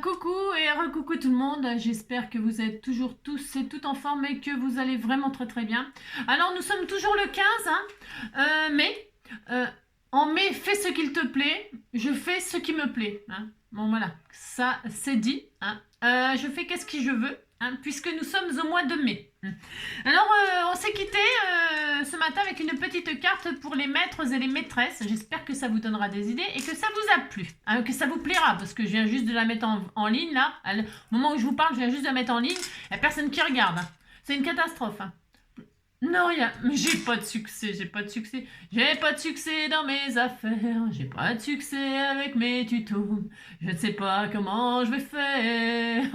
Coucou et recoucou tout le monde, j'espère que vous êtes toujours tous et toutes en forme et que vous allez vraiment très très bien. Alors nous sommes toujours le 15 mai. En mai, fais ce qu'il te plaît, je fais ce qui me plaît. Bon voilà, ça c'est dit. Je fais qu'est-ce que je veux, puisque nous sommes au mois de mai. Alors on s'est quitté ce matin avec une petite carte pour les maîtres et les maîtresses. J'espère que ça vous donnera des idées et que ça vous a plu, que ça vous plaira, parce que je viens juste de la mettre en ligne là. Au moment où je vous parle, je viens juste de la mettre en ligne. Il n'y a personne qui regarde. C'est une catastrophe. Non, rien. J'ai pas de succès, j'ai pas de succès. J'ai pas de succès dans mes affaires. J'ai pas de succès avec mes tutos. Je ne sais pas comment je vais faire.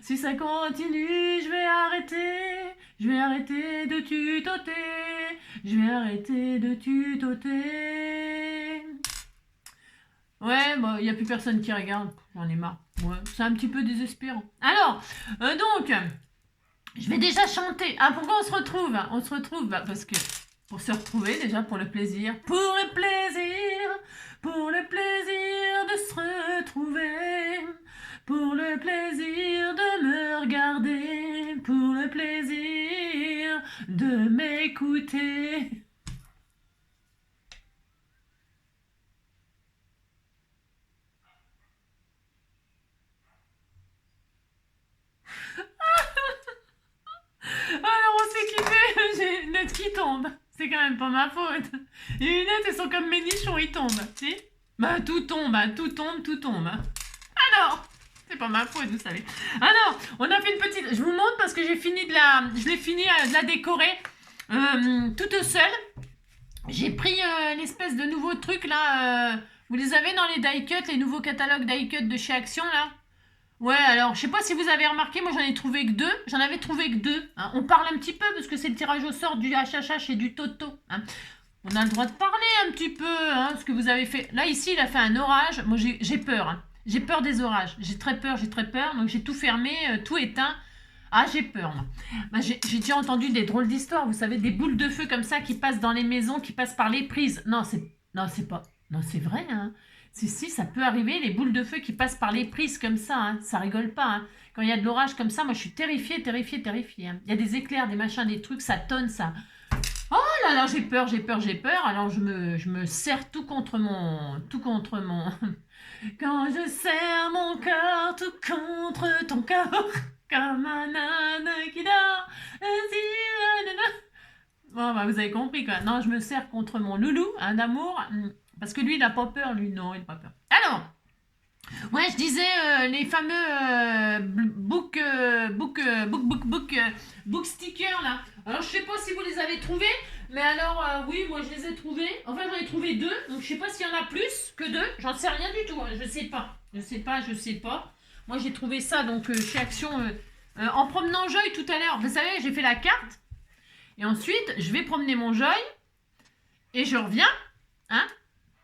Si ça continue, je vais arrêter. Je vais arrêter de tutoter. Je vais arrêter de tutoter. Ouais, bah, il n'y a plus personne qui regarde. J'en ai marre. Ouais, c'est un petit peu désespérant. Alors, donc, je vais déjà chanter. Pourquoi on se retrouve? On se retrouve parce que pour se retrouver déjà, pour le plaisir. Pour le plaisir. Pour le plaisir de se retrouver. Pour le plaisir de me regarder. Pour le plaisir de m'écouter. Alors on s'est quitté, j'ai une note qui tombe. C'est quand même pas ma faute. Les lunettes, elles sont comme mes nichons, ils tombent. Si? Bah tout tombe, tout tombe, tout tombe. Alors, c'est pas ma faute, vous savez. Alors, on a fait une petite... Je vous montre parce que j'ai fini de la... Je l'ai fini de la décorer toute seule. J'ai pris l'espèce de nouveau truc là. Vous les avez dans les die cut, les nouveaux catalogues die cut de chez Action là? Ouais, alors je sais pas si vous avez remarqué, moi j'en ai trouvé que deux. J'en avais trouvé que deux. On parle un petit peu parce que c'est le tirage au sort du HHH et du Toto. On a le droit de parler un petit peu, ce que vous avez fait. Là ici, il a fait un orage. Moi j'ai peur. J'ai peur des orages. J'ai très peur, j'ai très peur. Donc j'ai tout fermé, tout éteint. J'ai peur, moi. J'ai déjà entendu des drôles d'histoires, vous savez, des boules de feu comme ça qui passent dans les maisons, qui passent par les prises. Non, c'est pas... Non, c'est vrai, Si, ça peut arriver, les boules de feu qui passent par les prises comme ça, ça rigole pas. Quand il y a de l'orage comme ça, moi je suis terrifiée, terrifiée, terrifiée. Il y a des éclairs, des machins, des trucs, ça tonne, ça. Oh là là, j'ai peur, j'ai peur, j'ai peur. Alors je me serre tout contre mon... Tout contre mon... Quand je serre mon corps tout contre ton corps, comme un âne qui dort. Bon, bah, vous avez compris quoi. Non, je me serre contre mon loulou, un amour, parce que lui, il n'a pas peur, lui, non, il n'a pas peur. Alors, ouais, je disais les fameux book stickers là. Alors, je sais pas si vous les avez trouvés, mais alors, oui, moi je les ai trouvés. Enfin, j'en ai trouvé deux, donc je sais pas s'il y en a plus que deux. J'en sais rien du tout, je sais pas. Je sais pas, je sais pas. Moi, j'ai trouvé ça donc chez Action en promenant Joy tout à l'heure. Vous savez, j'ai fait la carte. Et ensuite, je vais promener mon Joy. Et je reviens.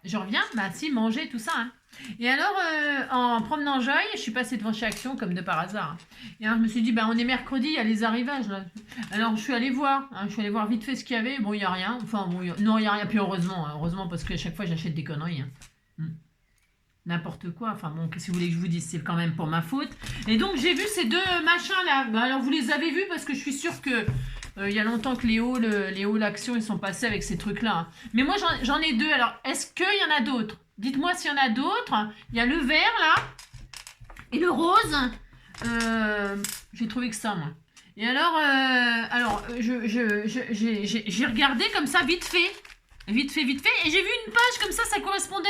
Je reviens, si, manger, tout ça. Et alors, en promenant Joy, je suis passée devant chez Action, comme de par hasard. Et alors, je me suis dit, on est mercredi, il y a les arrivages. Là. Alors, je suis allée voir. Je suis allée voir vite fait ce qu'il y avait. Bon, il n'y a rien. Enfin, bon, non, il n'y a rien. Puis heureusement, heureusement, parce qu'à chaque fois, j'achète des conneries. N'importe quoi. Enfin, bon, qu'est-ce que vous voulez que je vous dise? C'est quand même pour ma faute. Et donc, j'ai vu ces deux machins-là. Alors, vous les avez vus parce que je suis sûre que... Il y a longtemps que les halls Action, ils sont passés avec ces trucs-là. Mais moi, j'en ai deux. Alors, est-ce qu'il y en a d'autres? Dites-moi s'il y en a d'autres. Il y a le vert, là. Et le rose. J'ai trouvé que ça, moi. Et alors j'ai regardé comme ça, vite fait. Vite fait. Et j'ai vu une page comme ça correspondait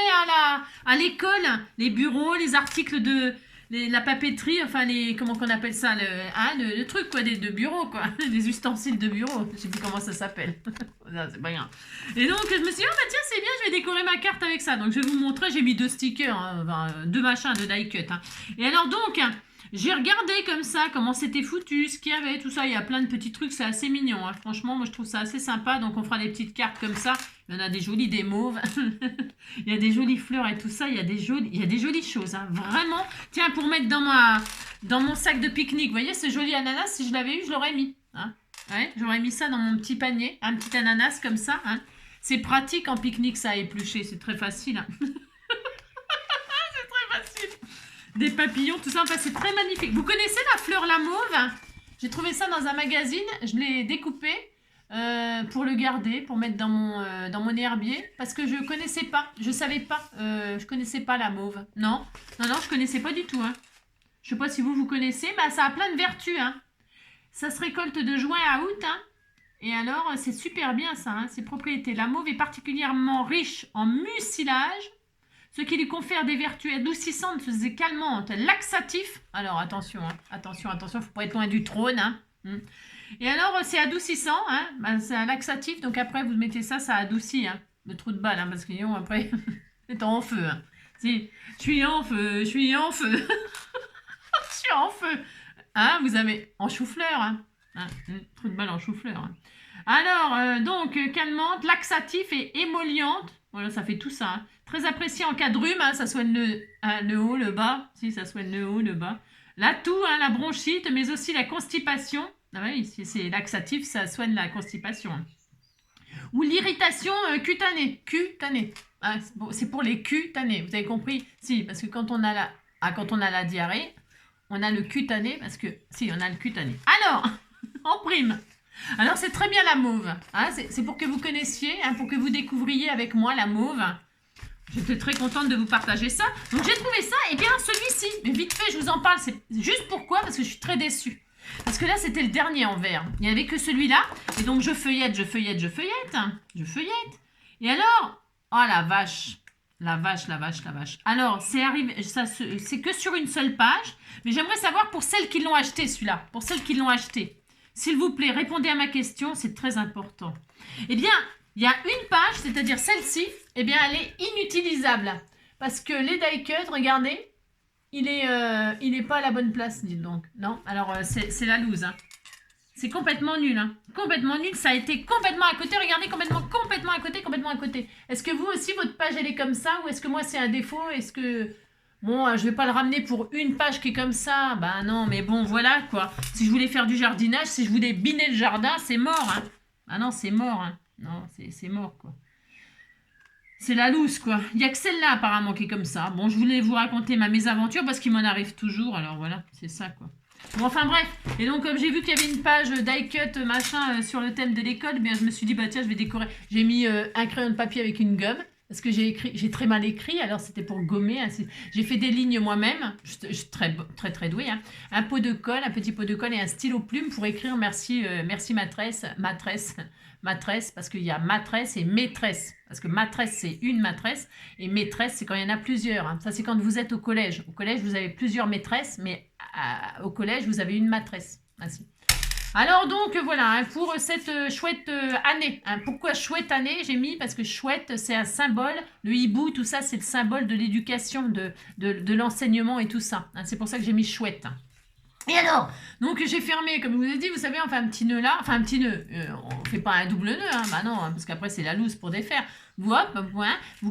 à l'école. Les bureaux, les articles de... la papeterie, enfin comment qu'on appelle ça, le truc quoi, de bureau quoi, les ustensiles de bureau, je sais plus comment ça s'appelle. C'est pas grave. Et donc je me suis dit tiens c'est bien, je vais décorer ma carte avec ça. Donc je vais vous montrer, j'ai mis deux stickers, deux machins de die cut. Et alors donc j'ai regardé comme ça comment c'était foutu, ce qu'il y avait, tout ça. Il y a plein de petits trucs, c'est assez mignon. Franchement, moi je trouve ça assez sympa. Donc on fera des petites cartes comme ça. Il y en a des jolies, des mauves. Il y a des jolies fleurs et tout ça. Il y a des jolies choses. Vraiment. Tiens, pour mettre dans mon sac de pique-nique. Vous voyez, ce joli ananas, si je l'avais eu, je l'aurais mis. Ouais, j'aurais mis ça dans mon petit panier. Un petit ananas comme ça. C'est pratique en pique-nique, ça, à éplucher. C'est très facile. des papillons, tout ça. Enfin, c'est très magnifique. Vous connaissez la fleur la mauve? J'ai trouvé ça dans un magazine. Je l'ai découpé pour le garder, pour mettre dans mon herbier. Parce que je connaissais pas. Je savais pas. Je connaissais pas la mauve. Non, je connaissais pas du tout. Hein. Je sais pas si vous connaissez. Bah, ça a plein de vertus. Hein. Ça se récolte de juin à août. Hein. Et alors, c'est super bien ça. Hein, ses propriétés. La mauve est particulièrement riche en mucilage, ce qui lui confère des vertus adoucissantes et calmantes, laxatifs. Alors attention, hein, attention, faut pas être loin du trône. Hein. Et alors c'est adoucissant, hein, ben, c'est un laxatif, donc après vous mettez ça, ça adoucit hein, le trou de balle, hein, parce que sinon après c'est en feu. Hein. Si, je suis en feu, je suis en feu, je suis en feu. Hein, vous avez en chou-fleur, hein, trou de balle en chou-fleur. Hein. Alors donc calmante, laxatif et émolliente. Voilà, ça fait tout ça. Hein. Très apprécié en cas de rhume, hein, ça soigne le haut, le bas. Si, ça soigne le haut, le bas. La toux, hein, la bronchite, mais aussi la constipation. Ah oui, c'est laxatif, ça soigne la constipation. Hein. Ou l'irritation cutanée. Cutanée. Hein, c'est pour les cutanés, vous avez compris? Si, parce que quand on a la diarrhée, on a le cutané, parce que... Si, on a le cutané. Alors, en prime. Alors, c'est très bien la mauve. Hein, c'est pour que vous connaissiez, hein, pour que vous découvriez avec moi la mauve. J'étais très contente de vous partager ça. Donc, j'ai trouvé ça. Et bien, celui-ci, mais vite fait, je vous en parle. C'est juste pourquoi? Parce que je suis très déçue. Parce que là, c'était le dernier en vert. Il n'y avait que celui-là. Et donc, je feuillette. Et alors, oh la vache. La vache. Alors, c'est que sur une seule page. Mais j'aimerais savoir pour celles qui l'ont acheté, celui-là. Pour celles qui l'ont acheté. S'il vous plaît, répondez à ma question, c'est très important. Eh bien, il y a une page, c'est-à-dire celle-ci, eh bien, elle est inutilisable. Parce que les die-cut, regardez, il est pas à la bonne place, dites donc. Non, alors c'est la loose. Hein. C'est complètement nul. Hein. Complètement nul, ça a été complètement à côté. Regardez, complètement à côté. Est-ce que vous aussi, votre page, elle est comme ça? Ou est-ce que moi, c'est un défaut? Est-ce que... Bon, je vais pas le ramener pour une page qui est comme ça. Bah non, mais bon, voilà, quoi. Si je voulais faire du jardinage, si je voulais biner le jardin, c'est mort, hein. Ah non, c'est mort, hein. Non, c'est mort, quoi. C'est la loose, quoi. Il n'y a que celle-là, apparemment, qui est comme ça. Bon, je voulais vous raconter ma mésaventure parce qu'il m'en arrive toujours. Alors, voilà, c'est ça, quoi. Bon, enfin, bref. Et donc, comme j'ai vu qu'il y avait une page die-cut, machin, sur le thème de l'école, bien, je me suis dit, bah tiens, je vais décorer. J'ai mis un crayon de papier avec une gomme. Parce que j'ai très mal écrit, alors c'était pour gommer. Hein, j'ai fait des lignes moi-même, je suis très douée. Hein. Un petit pot de colle et un stylo plume pour écrire merci maîtresse, parce qu'il y a maîtresse et maîtresse. Parce que maîtresse, c'est une maîtresse, et maîtresse, c'est quand il y en a plusieurs. Hein. Ça, c'est quand vous êtes au collège. Au collège, vous avez plusieurs maîtresses, mais au collège, vous avez une maîtresse. Ainsi. Alors donc voilà, hein, pour cette chouette année. Hein, pourquoi chouette année? J'ai mis parce que chouette, c'est un symbole. Le hibou, tout ça, c'est le symbole de l'éducation, de l'enseignement et tout ça. Hein, c'est pour ça que j'ai mis chouette. Et alors, donc j'ai fermé, comme je vous ai dit, vous savez, on fait un petit nœud là. Enfin, un petit nœud. On ne fait pas un double nœud, hein, bah non, hein, parce qu'après, c'est la loose pour défaire. Vous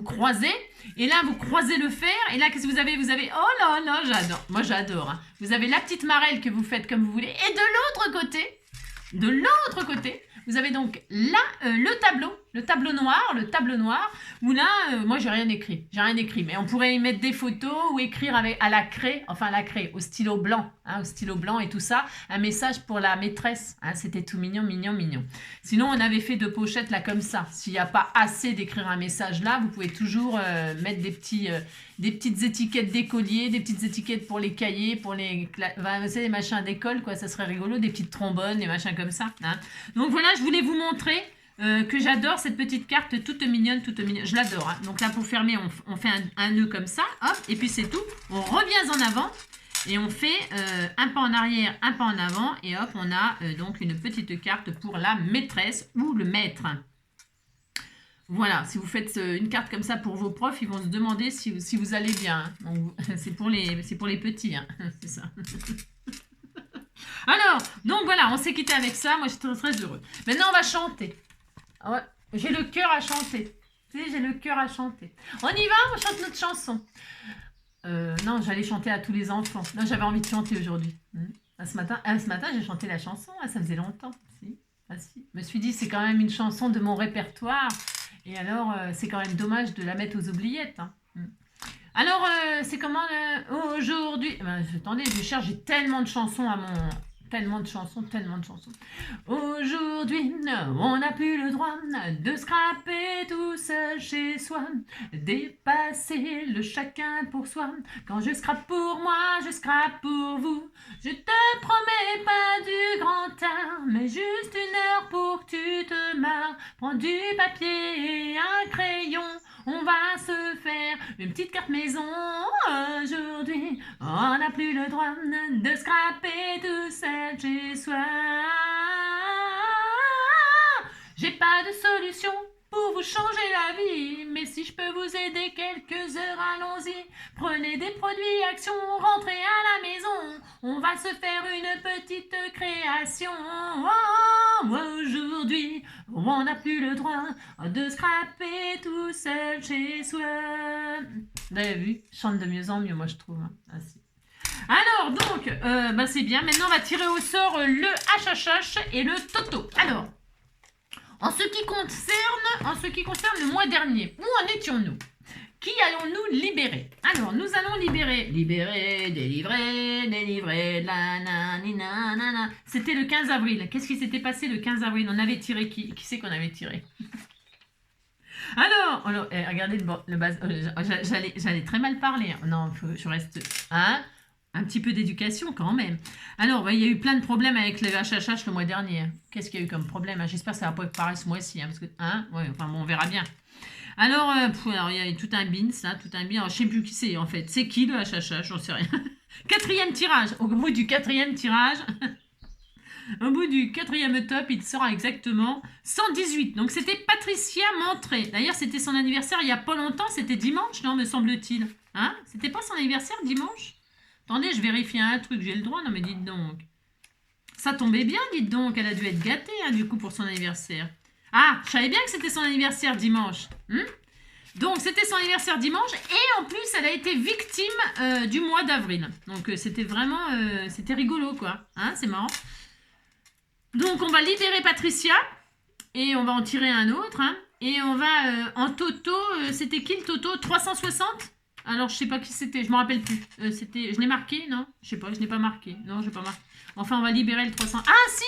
croisez. Et là, vous croisez le fer. Et là, qu'est-ce que vous avez? Vous avez, oh là là, j'adore. Moi, j'adore. Hein. Vous avez la petite marelle que vous faites comme vous voulez. Et de l'autre côté, vous avez donc là le tableau noir, où là, moi, j'ai rien écrit. Mais on pourrait y mettre des photos ou écrire à la craie, au stylo blanc, hein, et tout ça, un message pour la maîtresse. Hein, c'était tout mignon. Sinon, on avait fait 2 pochettes là comme ça. S'il n'y a pas assez d'écrire un message là, vous pouvez toujours mettre des petites étiquettes d'écoliers, des petites étiquettes pour les cahiers, pour les machins d'école, quoi. Ça serait rigolo, des petites trombones, des machins comme ça. Hein. Donc voilà, je voulais vous montrer que j'adore cette petite carte toute mignonne. Je l'adore. Hein. Donc là, pour fermer, on fait un nœud comme ça, hop, et puis c'est tout. On revient en avant et on fait un pas en arrière, un pas en avant, et hop, on a donc une petite carte pour la maîtresse ou le maître. Voilà, si vous faites une carte comme ça pour vos profs, ils vont se demander si vous allez bien. Hein. C'est pour les petits, hein. C'est ça. Alors, donc voilà, on s'est quitté avec ça. Moi, j'étais très heureuse. Maintenant, on va chanter. Ouais, j'ai le cœur à chanter. Tu sais, j'ai le cœur à chanter. On y va, on chante notre chanson. Non, j'allais chanter à tous les enfants. Non, j'avais envie de chanter aujourd'hui. Ce matin, j'ai chanté la chanson. Ça faisait longtemps. Si. Je me suis dit, c'est quand même une chanson de mon répertoire. Et alors, c'est quand même dommage de la mettre aux oubliettes. Hein. Alors, c'est comment aujourd'hui? Ben, attendez, je cherche, j'ai tellement de chansons à mon... Tellement de chansons. Aujourd'hui, on n'a plus le droit de scraper tout seul chez soi, dépasser le chacun pour soi. Quand je scrape pour moi, je scrape pour vous. Je te promets pas du grand art, mais juste 1 heure pour que tu te marres. Prends du papier et un crayon, on va se faire une petite carte maison. Aujourd'hui, on n'a plus le droit de scraper tout seul chez soi. J'ai pas de solution pour vous changer la vie, mais si je peux vous aider quelques heures, allons-y. Prenez des produits Action, rentrez à la maison, on va se faire une petite création. Aujourd'hui, on n'a plus le droit de scraper tout seul chez soi. Vous avez vu, je chante de mieux en mieux, moi je trouve. Ah, si. Alors donc, c'est bien. Maintenant, on va tirer au sort le HHH et le Toto. Alors, en ce qui concerne le mois dernier, où en étions-nous? Qui allons-nous libérer? Alors, nous allons libérer, délivrer, nanana. C'était le 15 avril. Qu'est-ce qui s'était passé le 15 avril? On avait tiré qui? Qui c'est qu'on avait tiré? Alors, regardez le bas. J'allais très mal parler. Non, je reste... Hein, un petit peu d'éducation quand même. Alors, il y a eu plein de problèmes avec le HHH le mois dernier. Qu'est-ce qu'il y a eu comme problème? J'espère que ça va pas être pareil ce mois-ci. Parce que, on verra bien. Alors, il y a eu tout un bins, là, tout un bin. Alors, je sais plus qui c'est, en fait. C'est qui le HHH? J'en sais rien. 4e tirage. Au bout du 4e tirage... Au bout du 4e top, il sera exactement 118. Donc, c'était Patricia Montré. D'ailleurs, c'était son anniversaire il n'y a pas longtemps. C'était dimanche, non, me semble-t-il. Hein? C'était pas son anniversaire dimanche? Attendez, je vérifie un truc. J'ai le droit? Non, mais dites donc. Ça tombait bien, dites donc. Elle a dû être gâtée, hein, du coup, pour son anniversaire. Ah, je savais bien que c'était son anniversaire dimanche. Donc, c'était son anniversaire dimanche. Et en plus, elle a été victime du mois d'avril. Donc, c'était vraiment... c'était rigolo, quoi. Hein, c'est marrant. Donc, on va libérer Patricia. Et on va en tirer un autre. Hein, et on va... en Toto, c'était qui le Toto? 360? Alors, je sais pas qui c'était. Je me rappelle plus. Je l'ai marqué, non? Je sais pas, je l'ai pas marqué. Non, je l'ai pas marqué. Enfin, on va libérer le 300. Ah, si,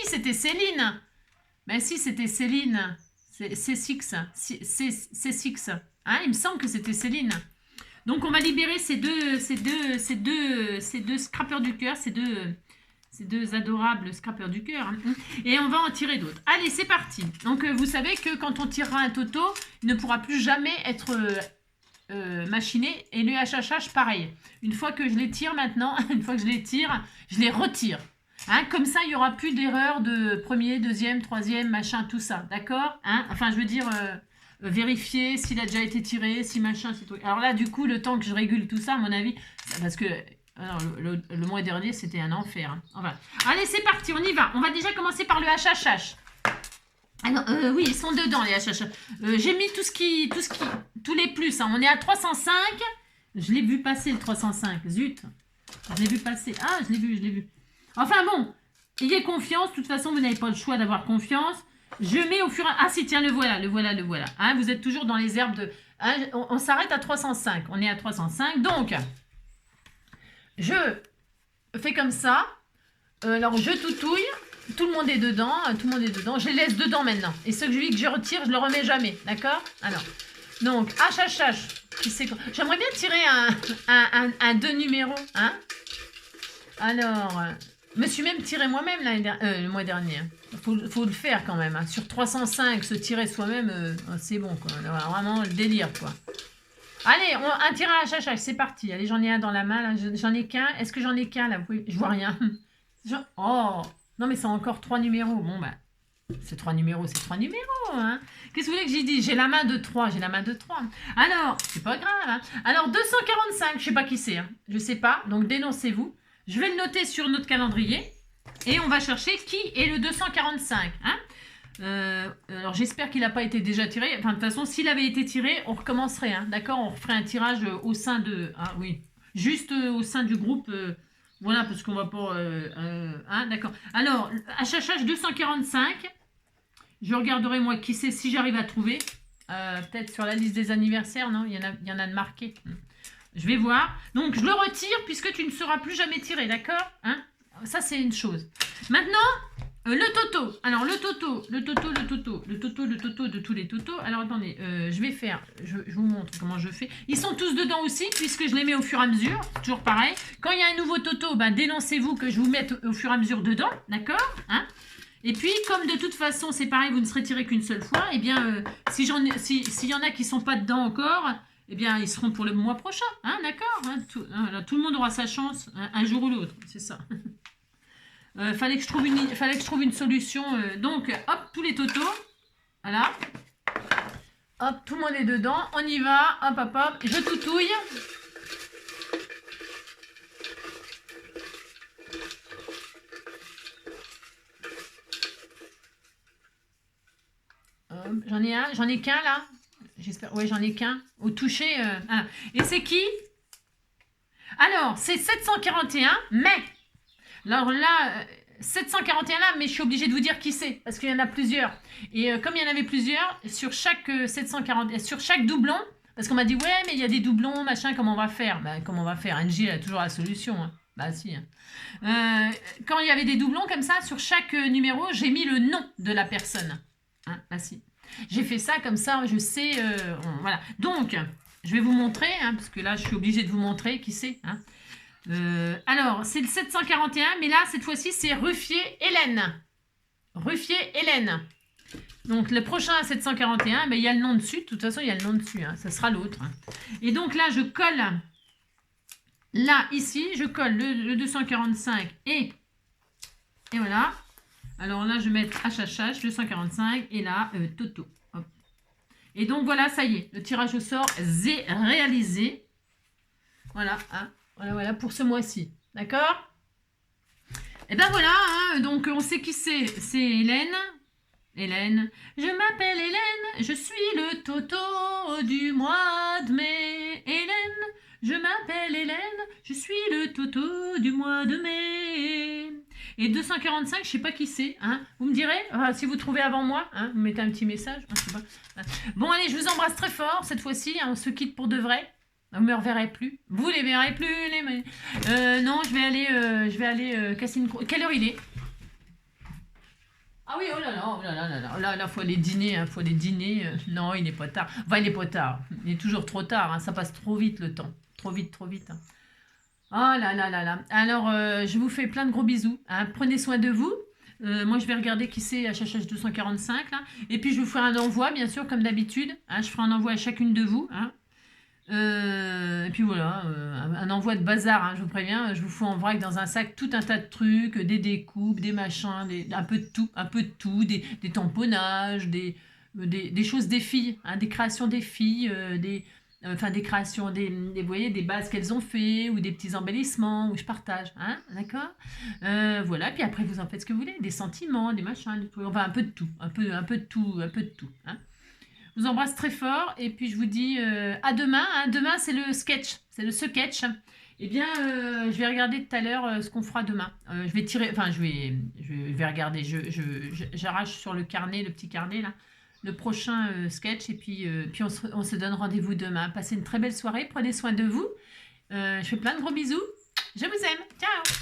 c'était Céline. Ben si, c'était Céline. C'est Six. C'est Six. Hein, il me semble que c'était Céline. Donc, on va libérer ces deux scrappeurs du cœur, ces deux adorables scrappeurs du cœur. Hein. Et on va en tirer d'autres. Allez, c'est parti. Donc, vous savez que quand on tirera un Toto, il ne pourra plus jamais être machiné. Et le HHH, pareil. Une fois que je les tire maintenant, je les retire. Hein, comme ça, il n'y aura plus d'erreur de premier, deuxième, troisième, machin, tout ça. D'accord, hein? Enfin, je veux dire, vérifier s'il a déjà été tiré, si machin, si truc. Alors là, du coup, le temps que je régule tout ça, à mon avis, parce que alors, le mois dernier, c'était un enfer. Hein. Enfin, allez, c'est parti, on y va. On va déjà commencer par le HHH. Alors, oui, ils sont dedans, les HHH. J'ai mis tous les plus. Hein. On est à 305. Je l'ai vu passer, le 305. Zut. Je l'ai vu passer. Ah, je l'ai vu. Enfin bon, ayez confiance. De toute façon, vous n'avez pas le choix d'avoir confiance. Je mets au fur et à... Ah si, tiens, le voilà. Hein, vous êtes toujours dans les herbes de... Hein, on s'arrête à 305. On est à 305. Donc, je fais comme ça. Alors, je toutouille. Tout le monde est dedans. Je les laisse dedans maintenant. Et celui que je retire, je ne le remets jamais. D'accord? Alors, donc, HHH. J'aimerais bien tirer un 2 numéros. Hein? Alors... Je me suis même tiré moi-même le mois dernier. Faut le faire quand même. Hein. Sur 305, se tirer soi-même, c'est bon. Quoi. Vraiment le délire. Quoi. Allez, un tirage HHH, c'est parti. Allez, j'en ai un dans la main. J'en ai qu'un. Est-ce que j'en ai qu'un là? Je vois rien. Oh, non mais c'est encore 3 numéros. Bon, bah, c'est 3 numéros. Hein. Qu'est-ce que vous voulez que j'ai dit? J'ai la main de 3. Alors, c'est pas grave. Hein. Alors, 245, je sais pas qui c'est. Hein. Je sais pas. Donc, dénoncez-vous. Je vais le noter sur notre calendrier et on va chercher qui est le 245. Hein, alors, j'espère qu'il n'a pas été déjà tiré. Enfin, de toute façon, s'il avait été tiré, on recommencerait. Hein, d'accord? On referait un tirage au sein de... Ah oui, juste au sein du groupe. Voilà, parce qu'on va pas... hein, d'accord. Alors, HHH 245. Je regarderai, moi, qui c'est, si j'arrive à trouver. Peut-être sur la liste des anniversaires, non? Il y en a de marqués. Je vais voir. Donc, je le retire puisque tu ne seras plus jamais tiré, d'accord, hein? Ça, c'est une chose. Maintenant, le toto. Alors, le toto de tous les totos. Alors, attendez, je vais faire... Je vous montre comment je fais. Ils sont tous dedans aussi puisque je les mets au fur et à mesure. Toujours pareil. Quand il y a un nouveau toto, ben, dénoncez-vous que je vous mette au fur et à mesure dedans, d'accord, hein? Et puis, comme de toute façon, c'est pareil, vous ne serez tiré qu'une seule fois, eh bien, s'il y en a qui ne sont pas dedans encore... Eh bien, ils seront pour le mois prochain, hein, d'accord, hein, tout le monde aura sa chance, hein, un jour ou l'autre, c'est ça. Fallait que je trouve une solution. Donc, hop, tous les totos, voilà. Hop, tout le monde est dedans, on y va, hop, hop, hop, je toutouille. J'en ai qu'un là. J'espère, ouais, j'en ai qu'un. Au toucher, voilà. Et c'est qui? Alors, c'est 741, mais... Alors là, 741 là, mais je suis obligée de vous dire qui c'est, parce qu'il y en a plusieurs. Et comme il y en avait plusieurs, sur chaque 740, sur chaque doublon, parce qu'on m'a dit, ouais, mais il y a des doublons, machin, comment on va faire? Bah, comment on va faire? NJ, elle a toujours la solution, hein. Bah si. Hein. Quand il y avait des doublons comme ça, sur chaque numéro, j'ai mis le nom de la personne. Hein, bah si. J'ai fait ça comme ça, je sais, voilà. Donc, je vais vous montrer, hein, parce que là, je suis obligée de vous montrer qui c'est. Hein. Alors, c'est le 741, mais là, cette fois-ci, c'est Ruffier Hélène. Ruffier Hélène. Donc, le prochain 741, ben, il y a le nom dessus. De toute façon, il y a le nom dessus. Hein, ça sera l'autre. Hein. Et donc, là, je colle, là, ici, je colle le 245 et voilà. Alors là, je vais mettre HHH, 245, et là, Toto. Hop. Et donc, voilà, ça y est, le tirage au sort est réalisé. Voilà, hein, voilà, pour ce mois-ci. D'accord? Et ben voilà, hein, donc on sait qui c'est. C'est Hélène. Hélène. Je m'appelle Hélène, je suis le Toto du mois de mai. Hélène, je m'appelle Hélène, je suis le Toto du mois de mai. Et 245, je sais pas qui c'est. Hein. Vous me direz, si vous trouvez avant moi, hein, vous mettez un petit message. Hein, je sais pas. Bon, allez, je vous embrasse très fort cette fois-ci. Hein, on se quitte pour de vrai. Vous ne me reverrez plus. Vous les verrez plus. Non, je vais aller casser une croûte. Quelle heure il est? Ah oui, oh là là, faut aller dîner. Hein, faut aller dîner. Non, il n'est pas tard. Enfin, il n'est pas tard. Il est toujours trop tard. Hein, ça passe trop vite le temps. Trop vite. Hein. Oh là là là là. Alors, je vous fais plein de gros bisous. Hein. Prenez soin de vous. Moi, je vais regarder qui c'est HHH 245. Là. Et puis, je vous ferai un envoi, bien sûr, comme d'habitude. Hein. Je ferai un envoi à chacune de vous. Hein. Et puis voilà, un envoi de bazar, hein, je vous préviens. Je vous fous en vrac dans un sac tout un tas de trucs, des découpes, des machins, un peu de tout, des tamponnages, des choses des filles, hein, des créations des filles, des créations, vous voyez, des bases qu'elles ont fait, ou des petits embellissements, où je partage, hein, d'accord, voilà, puis après vous en faites ce que vous voulez, des sentiments, des machins, des trucs, enfin un peu de tout, un peu de tout, hein. Je vous embrasse très fort, et puis je vous dis à demain, hein. Demain c'est le sketch, eh bien, je vais regarder tout à l'heure ce qu'on fera demain. Je vais tirer, enfin je vais regarder, j'arrache sur le carnet, le petit carnet là, le prochain sketch, et puis on se donne rendez-vous demain. Passez une très belle soirée, prenez soin de vous. Je fais plein de gros bisous. Je vous aime. Ciao.